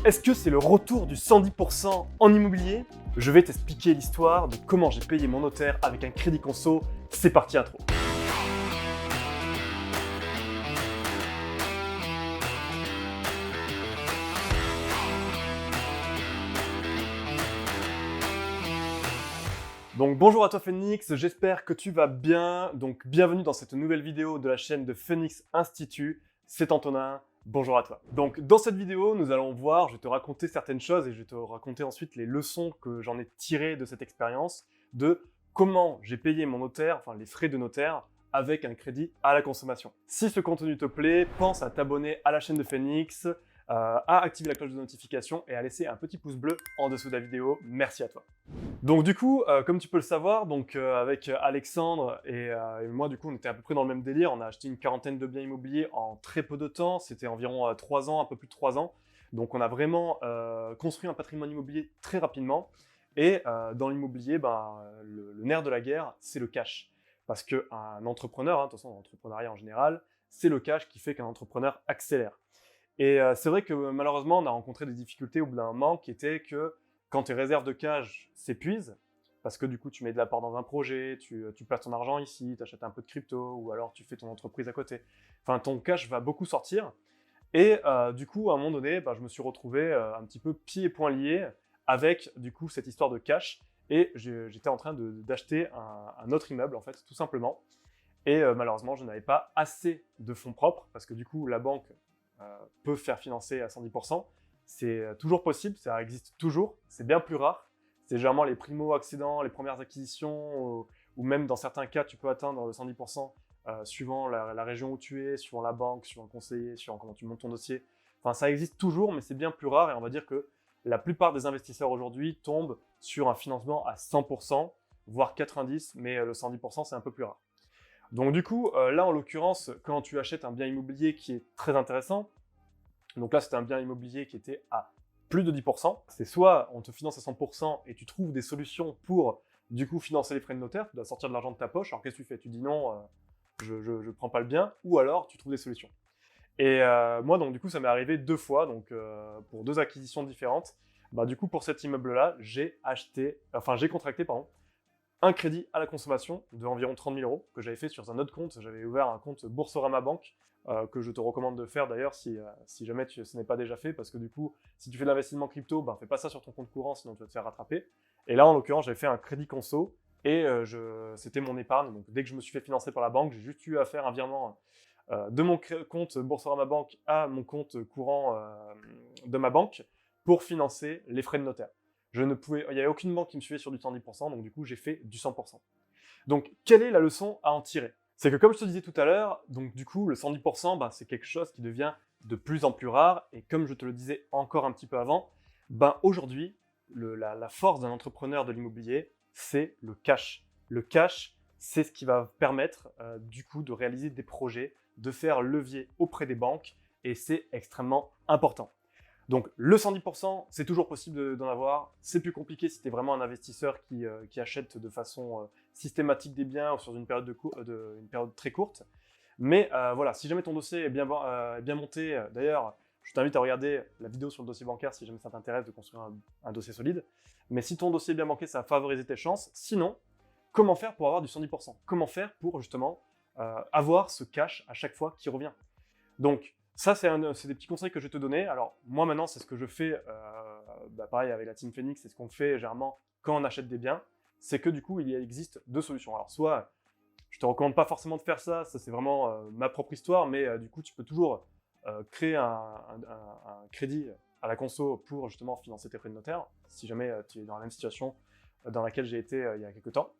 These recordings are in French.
Est-ce que c'est le retour du 110% en immobilier? Je vais t'expliquer l'histoire de comment j'ai payé mon notaire avec un crédit conso. C'est parti intro. Donc bonjour à toi Phoenix, j'espère que tu vas bien. Donc bienvenue dans cette nouvelle vidéo de la chaîne de Phoenix Institute. C'est Antonin, bonjour à toi. Donc dans cette vidéo, nous allons voir, je vais te raconter certaines choses et je vais te raconter ensuite les leçons que j'en ai tirées de cette expérience, de comment j'ai payé mon notaire, enfin les frais de notaire, avec un crédit à la consommation. Si ce contenu te plaît, pense à t'abonner à la chaîne de Phoenix, à activer la cloche de notification et à laisser un petit pouce bleu en dessous de la vidéo. Merci à toi. Donc du coup, comme tu peux le savoir, avec Alexandre et moi, du coup, on était à peu près dans le même délire. On a acheté une quarantaine de biens immobiliers en très peu de temps. C'était environ 3 ans, un peu plus de 3 ans. Donc on a vraiment construit un patrimoine immobilier très rapidement. Et dans l'immobilier, le nerf de la guerre, c'est le cash. Parce qu'un entrepreneur, de toute façon, l'entrepreneuriat en général, c'est le cash qui fait qu'un entrepreneur accélère. Et c'est vrai que malheureusement, on a rencontré des difficultés au bout d'un moment qui étaient que quand tes réserves de cash s'épuisent, parce que du coup, tu mets de l'apport dans un projet, tu places ton argent ici, tu achètes un peu de crypto, ou alors tu fais ton entreprise à côté. Enfin, ton cash va beaucoup sortir. Et du coup, à un moment donné, je me suis retrouvé un petit peu pieds et poings liés avec du coup cette histoire de cash. Et j'étais en train d'acheter un autre immeuble, en fait, tout simplement. Et malheureusement, je n'avais pas assez de fonds propres, parce que du coup, la banque peut faire financer à 110%. C'est toujours possible, ça existe toujours, c'est bien plus rare. C'est généralement les primo-accédants, les premières acquisitions, ou même dans certains cas, tu peux atteindre le 110% suivant la région où tu es, suivant la banque, suivant le conseiller, suivant comment tu montes ton dossier. Enfin, ça existe toujours, mais c'est bien plus rare et on va dire que la plupart des investisseurs aujourd'hui tombent sur un financement à 100%, voire 90%, mais le 110%, c'est un peu plus rare. Donc du coup, là en l'occurrence, quand tu achètes un bien immobilier qui est très intéressant, donc là c'était un bien immobilier qui était à plus de 10%, c'est soit on te finance à 100% et tu trouves des solutions pour du coup financer les frais de notaire, tu dois sortir de l'argent de ta poche, alors qu'est-ce que tu fais? Tu dis non, je prends pas le bien, ou alors tu trouves des solutions. Et moi donc du coup ça m'est arrivé 2 fois, donc pour 2 acquisitions différentes. Du coup pour cet immeuble-là, j'ai contracté un crédit à la consommation d'environ 30 000 euros que j'avais fait sur un autre compte. J'avais ouvert un compte Boursorama Banque que je te recommande de faire d'ailleurs si jamais ce n'est pas déjà fait, parce que du coup, si tu fais de l'investissement crypto, fais pas ça sur ton compte courant, sinon tu vas te faire rattraper. Et là, en l'occurrence, j'avais fait un crédit conso et c'était mon épargne. Donc dès que je me suis fait financer par la banque, j'ai juste eu à faire un virement de mon compte Boursorama Banque à mon compte courant de ma banque pour financer les frais de notaire. Il n'y avait aucune banque qui me suivait sur du 110%, donc du coup j'ai fait du 100%. Donc quelle est la leçon à en tirer? C'est que comme je te disais tout à l'heure, donc du coup le 110%, c'est quelque chose qui devient de plus en plus rare, et comme je te le disais encore un petit peu avant, aujourd'hui, la force d'un entrepreneur de l'immobilier, c'est le cash. Le cash, c'est ce qui va permettre du coup de réaliser des projets, de faire levier auprès des banques, et c'est extrêmement important. Donc le 110%, c'est toujours possible d'en avoir. C'est plus compliqué si tu es vraiment un investisseur qui achète de façon systématique des biens sur une période, une période très courte. Mais voilà, si jamais ton dossier est bien monté, d'ailleurs, je t'invite à regarder la vidéo sur le dossier bancaire si jamais ça t'intéresse de construire un dossier solide. Mais si ton dossier est bien banqué, ça va favoriser tes chances. Sinon, comment faire pour avoir du 110%? Comment faire pour justement avoir ce cash à chaque fois qui revient? Donc, ça, c'est des petits conseils que je vais te donner. Alors, moi, maintenant, c'est ce que je fais, pareil, avec la Team Phoenix, c'est ce qu'on fait généralement quand on achète des biens. C'est que du coup, il existe 2 solutions. Alors, soit, je te recommande pas forcément de faire ça c'est vraiment ma propre histoire, mais du coup, tu peux toujours créer un crédit à la conso pour justement financer tes frais de notaire, si jamais tu es dans la même situation dans laquelle j'ai été il y a quelques temps,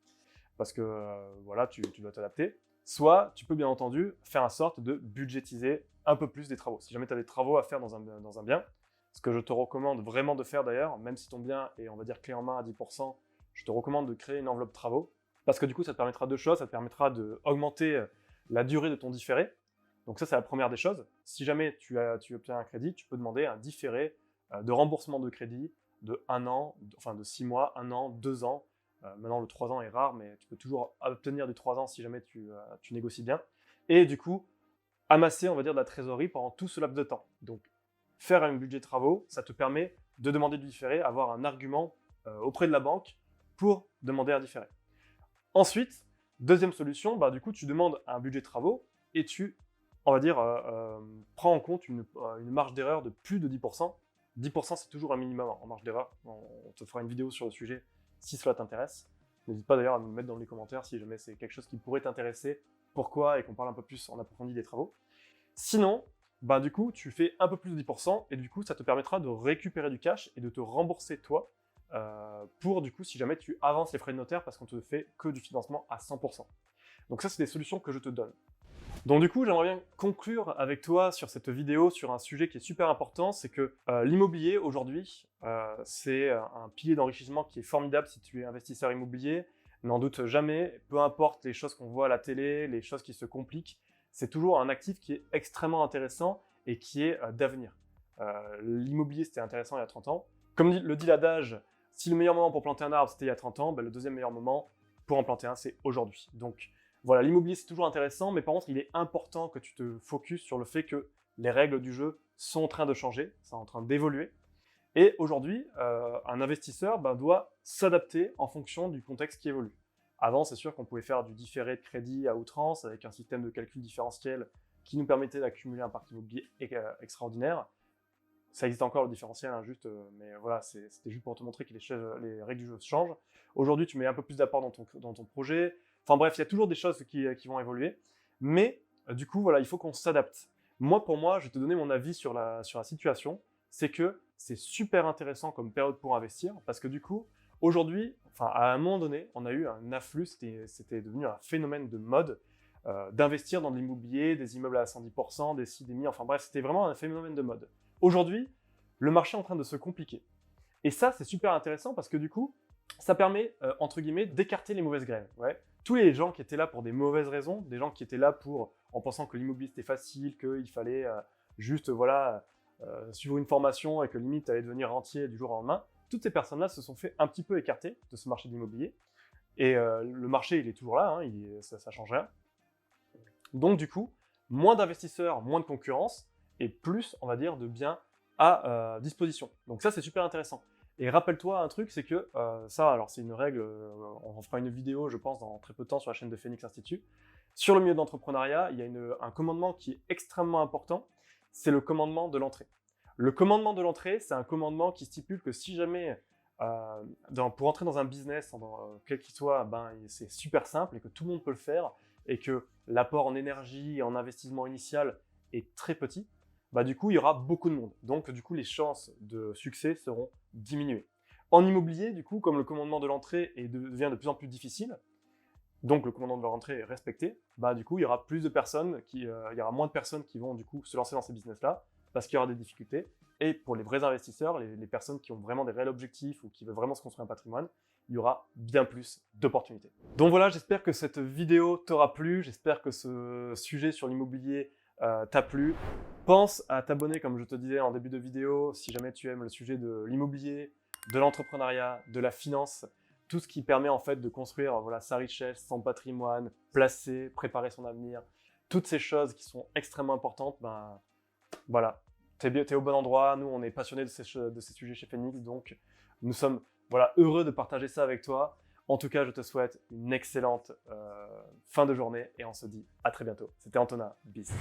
parce que voilà, tu dois t'adapter. Soit tu peux bien entendu faire en sorte de budgétiser un peu plus des travaux. Si jamais tu as des travaux à faire dans un bien, ce que je te recommande vraiment de faire d'ailleurs, même si ton bien est on va dire clé en main à 10%, je te recommande de créer une enveloppe travaux, parce que du coup ça te permettra 2 choses, ça te permettra d'augmenter la durée de ton différé. Donc ça c'est la première des choses. Si jamais tu obtiens un crédit, tu peux demander un différé de remboursement de crédit de 1 an, enfin de 6 mois, 1 an, 2 ans. Maintenant, le 3 ans est rare, mais tu peux toujours obtenir du 3 ans si jamais tu négocies bien. Et du coup, amasser, on va dire, de la trésorerie pendant tout ce laps de temps. Donc, faire un budget de travaux, ça te permet de demander du différé, avoir un argument auprès de la banque pour demander un différé. Ensuite, deuxième solution, du coup, tu demandes un budget de travaux et tu, on va dire, prends en compte une marge d'erreur de plus de 10%. 10%, c'est toujours un minimum en marge d'erreur. On te fera une vidéo sur le sujet si cela t'intéresse. N'hésite pas d'ailleurs à nous mettre dans les commentaires si jamais c'est quelque chose qui pourrait t'intéresser, pourquoi, et qu'on parle un peu plus en approfondi des travaux. Sinon, du coup, tu fais un peu plus de 10% et du coup, ça te permettra de récupérer du cash et de te rembourser toi pour du coup, si jamais tu avances les frais de notaire parce qu'on te fait que du financement à 100%. Donc ça, c'est des solutions que je te donne. Donc du coup, j'aimerais bien conclure avec toi sur cette vidéo sur un sujet qui est super important, c'est que l'immobilier aujourd'hui, c'est un pilier d'enrichissement qui est formidable si tu es investisseur immobilier. N'en doute jamais, peu importe les choses qu'on voit à la télé, les choses qui se compliquent, c'est toujours un actif qui est extrêmement intéressant et qui est d'avenir. L'immobilier, c'était intéressant il y a 30 ans. Comme le dit l'adage, si le meilleur moment pour planter un arbre, c'était il y a 30 ans, le deuxième meilleur moment pour en planter un, c'est aujourd'hui. Donc voilà, l'immobilier, c'est toujours intéressant, mais par contre, il est important que tu te focuses sur le fait que les règles du jeu sont en train de changer, sont en train d'évoluer. Et aujourd'hui, un investisseur doit s'adapter en fonction du contexte qui évolue. Avant, c'est sûr qu'on pouvait faire du différé de crédit à outrance avec un système de calcul différentiel qui nous permettait d'accumuler un parc immobilier extraordinaire. Ça existe encore le différentiel, hein, mais voilà, c'était juste pour te montrer que les règles du jeu changent. Aujourd'hui, tu mets un peu plus d'apport dans ton projet. Enfin bref, il y a toujours des choses qui vont évoluer. Mais du coup, voilà, il faut qu'on s'adapte. Pour moi, je vais te donner mon avis sur la situation. C'est que c'est super intéressant comme période pour investir parce que du coup, aujourd'hui, à un moment donné, on a eu un afflux, c'était devenu un phénomène de mode d'investir dans de l'immobilier, des immeubles à 110%, des ci, des mi, enfin bref, c'était vraiment un phénomène de mode. Aujourd'hui, le marché est en train de se compliquer. Et ça, c'est super intéressant parce que du coup, ça permet, entre guillemets, d'écarter les mauvaises graines. Ouais. Tous les gens qui étaient là pour des mauvaises raisons, des gens qui étaient là en pensant que l'immobilier c'était facile, qu'il fallait juste suivre une formation et que limite allait devenir rentier du jour au lendemain, toutes ces personnes-là se sont fait un petit peu écarter de ce marché de l'immobilier. Et le marché, il est toujours là, hein, ça ne change rien. Donc du coup, moins d'investisseurs, moins de concurrence, et plus, on va dire, de biens à disposition. Donc ça, c'est super intéressant. Et rappelle-toi un truc, c'est que alors c'est une règle, on en fera une vidéo, je pense, dans très peu de temps sur la chaîne de Phoenix Institute. Sur le milieu de l'entrepreneuriat, il y a un commandement qui est extrêmement important, c'est le commandement de l'entrée. Le commandement de l'entrée, c'est un commandement qui stipule que si jamais, pour entrer dans un business, quel qu'il soit, c'est super simple et que tout le monde peut le faire, et que l'apport en énergie et en investissement initial est très petit, du coup, il y aura beaucoup de monde. Donc, du coup, les chances de succès seront diminuées. En immobilier, du coup, comme le commandement de l'entrée devient de plus en plus difficile, donc le commandement de l'entrée est respecté, du coup, il y aura plus de personnes, il y aura moins de personnes qui vont du coup se lancer dans ces business-là, parce qu'il y aura des difficultés. Et pour les vrais investisseurs, les personnes qui ont vraiment des réels objectifs ou qui veulent vraiment se construire un patrimoine, il y aura bien plus d'opportunités. Donc voilà, j'espère que cette vidéo t'aura plu, j'espère que ce sujet sur l'immobilier t'a plu. Pense à t'abonner, comme je te disais en début de vidéo, si jamais tu aimes le sujet de l'immobilier, de l'entrepreneuriat, de la finance, tout ce qui permet en fait de construire sa richesse, son patrimoine, placer, préparer son avenir, toutes ces choses qui sont extrêmement importantes, voilà, t'es au bon endroit. Nous, on est passionnés de ces sujets chez Phoenix, donc nous sommes heureux de partager ça avec toi. En tout cas, je te souhaite une excellente fin de journée et on se dit à très bientôt. C'était Antonin, bis.